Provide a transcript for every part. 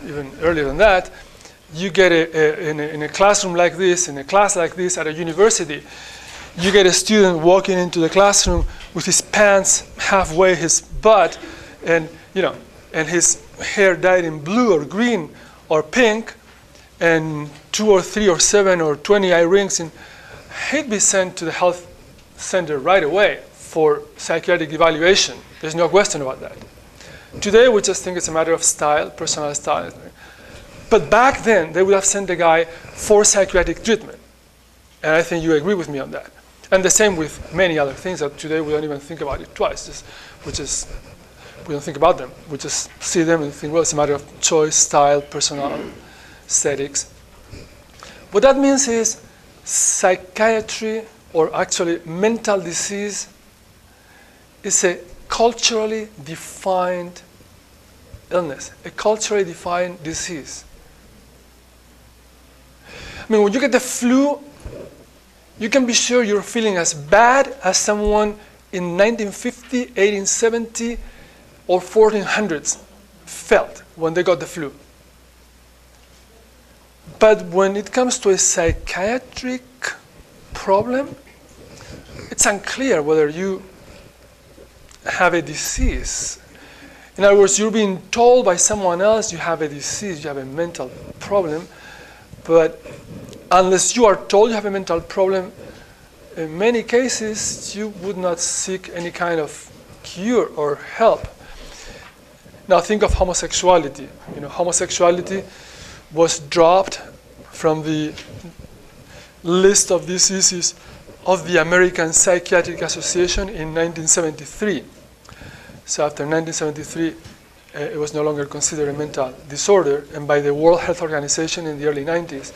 even earlier than that, you get in a classroom like this, in a class like this at a university, you get a student walking into the classroom with his pants halfway his butt, and and his hair dyed in blue or green or pink, and 2 or 3 or 7 or 20 eye rings, and he'd be sent to the health center right away for psychiatric evaluation. There's no question about that. Today, we just think it's a matter of style, personal style. But back then, they would have sent the guy for psychiatric treatment. And I think you agree with me on that. And the same with many other things that today we don't even think about it twice. We don't think about them. We just see them and think, well, it's a matter of choice, style, personal aesthetics. What that means is psychiatry, or actually mental disease, is a culturally defined illness, a culturally defined disease. I mean, when you get the flu, you can be sure you're feeling as bad as someone in 1950, 1870, or 1400s felt when they got the flu. But when it comes to a psychiatric problem, it's unclear whether you have a disease. In other words, you're being told by someone else you have a disease, you have a mental problem, but unless you are told you have a mental problem, in many cases, you would not seek any kind of cure or help. Now think of homosexuality. Homosexuality was dropped from the list of diseases of the American Psychiatric Association in 1973. So after 1973, it was no longer considered a mental disorder, and by the World Health Organization in the early 90s.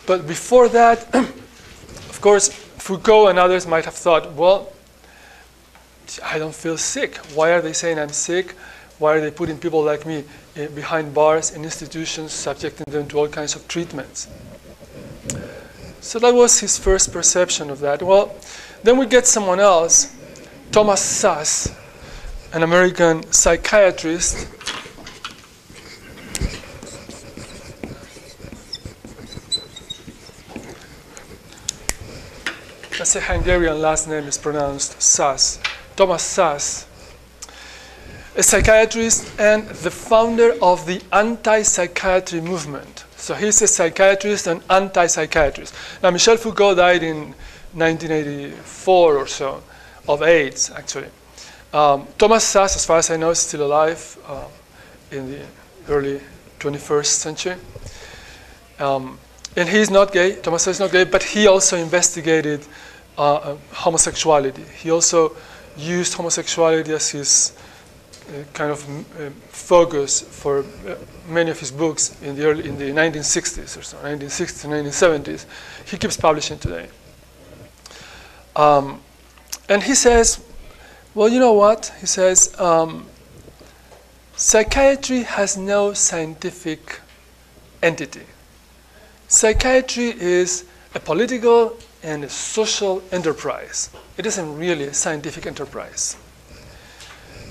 But before that, of course, Foucault and others might have thought, well, I don't feel sick. Why are they saying I'm sick? Why are they putting people like me behind bars in institutions, subjecting them to all kinds of treatments? So that was his first perception of that. Well, then we get someone else, Thomas Szasz, an American psychiatrist. That's a Hungarian last name, is pronounced Szasz. Thomas Szasz, a psychiatrist and the founder of the anti-psychiatry movement. So he's a psychiatrist and anti-psychiatrist. Now, Michel Foucault died in 1984 or so, of AIDS, actually. Thomas Szasz, as far as I know, is still alive in the early 21st century. And he's not gay. Thomas Szasz is not gay, but he also investigated homosexuality. He also used homosexuality as his kind of focus for many of his books in the 1960s or so, 1960s, 1970s. He keeps publishing today. And he says, well, you know what? He says, psychiatry has no scientific entity. Psychiatry is a political and a social enterprise. It isn't really a scientific enterprise.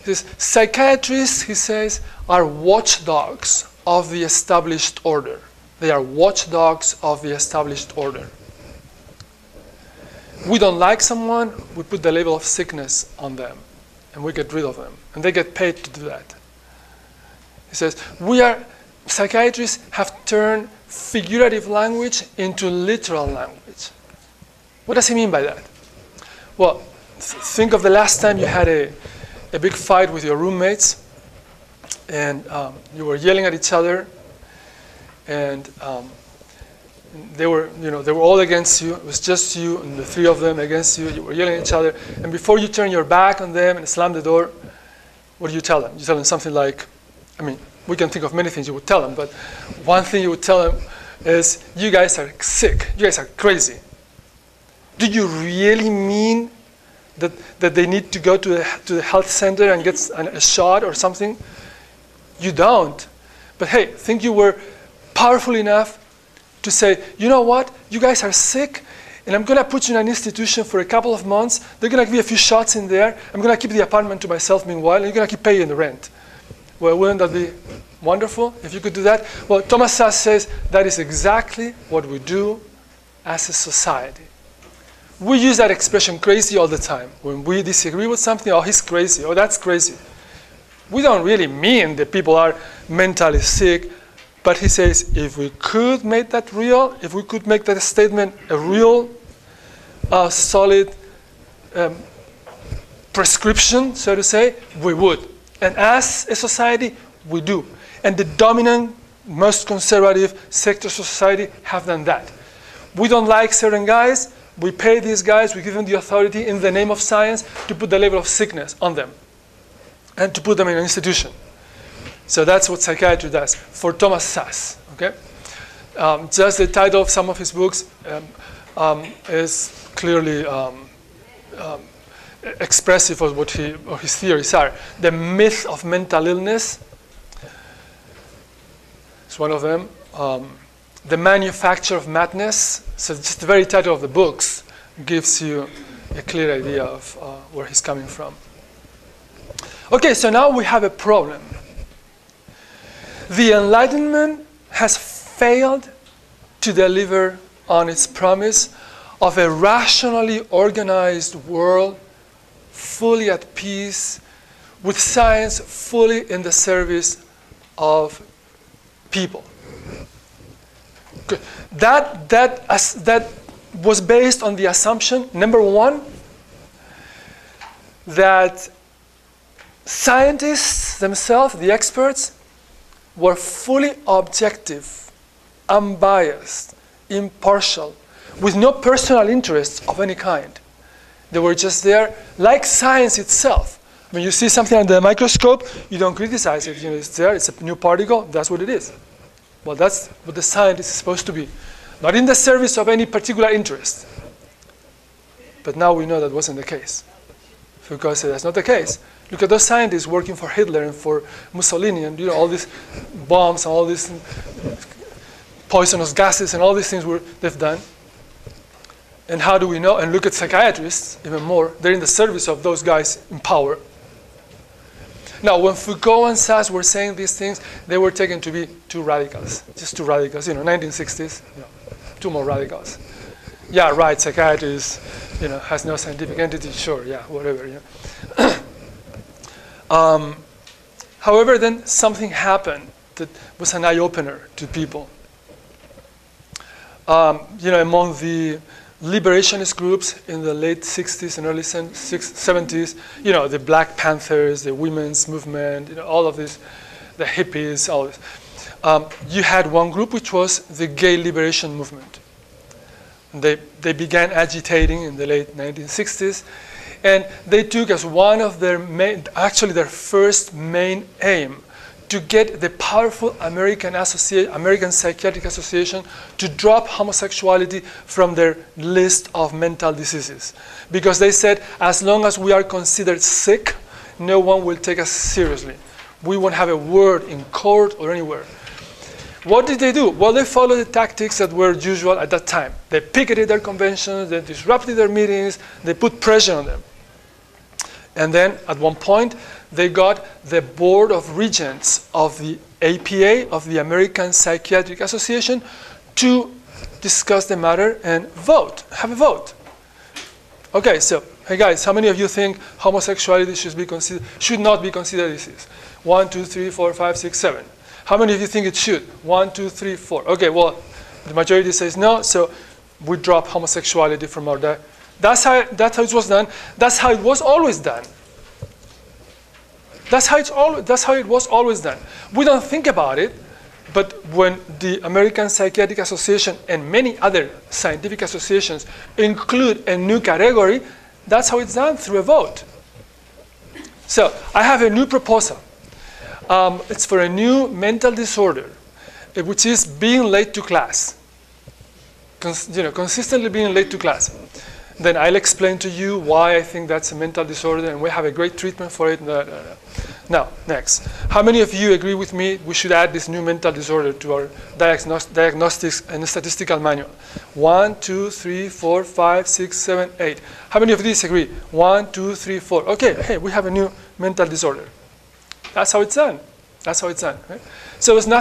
This psychiatrists, he says, are watchdogs of the established order. They are watchdogs of the established order. We don't like someone, we put the label of sickness on them, and we get rid of them, and they get paid to do that. He says, psychiatrists have turned figurative language into literal language. What does he mean by that? Well, think of the last time you had a big fight with your roommates, and you were yelling at each other, and they were all against you. It was just you and the three of them against you. You were yelling at each other, and before you turn your back on them and slam the door, what do you tell them? You tell them something like, I mean, we can think of many things you would tell them, but one thing you would tell them is, you guys are sick. You guys are crazy. Do you really mean that they need to go to the health center and get a shot or something? You don't. But hey, think you were powerful enough to say, you know what? You guys are sick, and I'm going to put you in an institution for a couple of months. They're going to give you a few shots in there. I'm going to keep the apartment to myself meanwhile, and you're going to keep paying the rent. Well, wouldn't that be Wonderful, if you could do that. Well, Thomas Szasz says that is exactly what we do as a society. We use that expression crazy all the time. When we disagree with something, oh, he's crazy, oh, that's crazy. We don't really mean that people are mentally sick, but he says if we could make that real, if we could make that statement a real, solid prescription, so to say, we would. And as a society, we do. And the dominant, most conservative sector of society have done that. We don't like certain guys. We pay these guys, we give them the authority in the name of science to put the label of sickness on them and to put them in an institution. So that's what psychiatry does for Thomas Szasz. Okay? Just the title of some of his books is clearly expressive of what his theories are. The myth of mental illness is one of them. The manufacture of madness. So just the very title of the books gives you a clear idea of where he's coming from. Okay, so now we have a problem. The Enlightenment has failed to deliver on its promise of a rationally organized world fully at peace, with science fully in the service of people. Good. That was based on the assumption, number one, that scientists themselves, the experts, were fully objective, unbiased, impartial, with no personal interests of any kind. They were just there, like science itself. When you see something under the microscope, you don't criticize it. You know, it's there, it's a new particle, that's what it is. Well, that's what the scientist is supposed to be. Not in the service of any particular interest. But now we know that wasn't the case. Foucault said that's not the case. Look at those scientists working for Hitler and for Mussolini and all these bombs and all these poisonous gases and all these things they've done. And how do we know? And look at psychiatrists, even more. They're in the service of those guys in power. Now, when Foucault and Szasz were saying these things, they were taken to be two radicals. Just two radicals, 1960s, two more radicals. Yeah, right, psychiatry is, has no scientific entity, sure, yeah, whatever. However, then something happened that was an eye-opener to people. Among the liberationist groups in the late 60s and early 70s, the Black Panthers, the women's movement, all of this, the hippies, all this. You had one group which was the gay liberation movement. They began agitating in the late 1960s, and they took as one of their their first main aim, to get the powerful American Psychiatric Association to drop homosexuality from their list of mental diseases. Because they said, as long as we are considered sick, no one will take us seriously. We won't have a word in court or anywhere. What did they do? Well, they followed the tactics that were usual at that time. They picketed their conventions, they disrupted their meetings, they put pressure on them. And then, at one point, they got the Board of Regents of the APA, of the American Psychiatric Association, to discuss the matter and have a vote. Okay, so, hey guys, how many of you think homosexuality should not be considered a disease? 1, 2, 3, 4, 5, 6, 7. How many of you think it should? 1, 2, 3, 4. Okay, well, the majority says no, so we drop homosexuality from our diet. That's how it was done. That's how it was always done. That's how it was always done. We don't think about it, but when the American Psychiatric Association and many other scientific associations include a new category, that's how it's done, through a vote. So I have a new proposal. It's for a new mental disorder, which is being late to class. Consistently being late to class. Then I'll explain to you why I think that's a mental disorder, and we have a great treatment for it. Now, next. How many of you agree with me we should add this new mental disorder to our diagnostics and statistical manual? 1, 2, 3, 4, 5, 6, 7, 8. How many of you disagree? 1, 2, 3, 4. Okay, hey, we have a new mental disorder. That's how it's done. That's how it's done. Right? So it's not